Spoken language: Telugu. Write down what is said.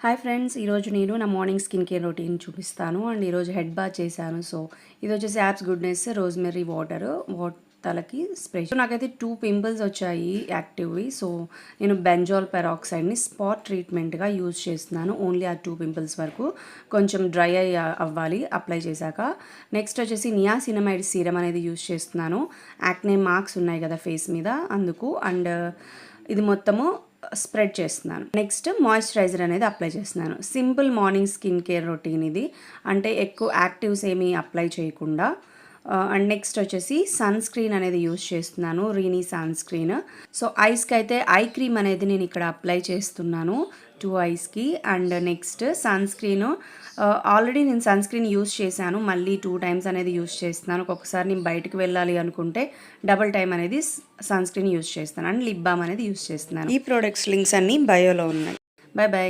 హాయ్ ఫ్రెండ్స్, ఈరోజు నేను నా మార్నింగ్ స్కిన్ కేర్ రొటీన్ చూపిస్తాను. అండ్ ఈరోజు హెడ్ బాత్ చేశాను. సో ఇది వచ్చేసి యాప్స్ గుడ్నెస్ రోజ్మెరీ వాటర్ తలకి స్ప్రే. సో నాకైతే 2 పింపుల్స్ వచ్చాయి యాక్టివ్వి. సో నేను బెంజాల్ పెరాక్సైడ్ని స్పాట్ ట్రీట్మెంట్గా యూజ్ చేస్తున్నాను. ఓన్లీ ఆ 2 పింపుల్స్ వరకు కొంచెం డ్రై అవ్వాలి అప్లై చేశాక. నెక్స్ట్ వచ్చేసి నియాసినమైడ్ సీరం అనేది యూజ్ చేస్తున్నాను. యాక్నే మార్క్స్ ఉన్నాయి కదా ఫేస్ మీద, అందుకు. అండ్ ఇది మొత్తము స్ప్రెడ్ చేస్తున్నాను. నెక్స్ట్ మాయిశ్చరైజర్ అనేది అప్లై చేస్తున్నాను. Simple morning skin care routine ఇది. అంటే ఎక్కువ యాక్టివ్స్ ఏమీ అప్లై చేయకుండా. అండ్ నెక్స్ట్ వచ్చేసి సన్ స్క్రీన్ అనేది యూజ్ చేస్తున్నాను, రీనీ సన్ స్క్రీన్. సో ఐస్కి అయితే ఐ క్రీమ్ అనేది నేను ఇక్కడ అప్లై చేస్తున్నాను 2 ఐస్కి. And next sunscreen already నేను సన్ స్క్రీన్ యూజ్ చేశాను, మళ్ళీ 2 టైమ్స్ అనేది యూజ్ చేస్తున్నాను. ఒక్కొక్కసారి నేను బయటకు వెళ్ళాలి అనుకుంటే డబుల్ టైం అనేది సన్ స్క్రీన్ యూజ్ చేస్తాను. అండ్ లిప్ బామ్ అనేది యూజ్ చేస్తున్నాను. ఈ ప్రోడక్ట్స్ లింక్స్ అన్నీ బయోలో ఉన్నాయి. Bye bye.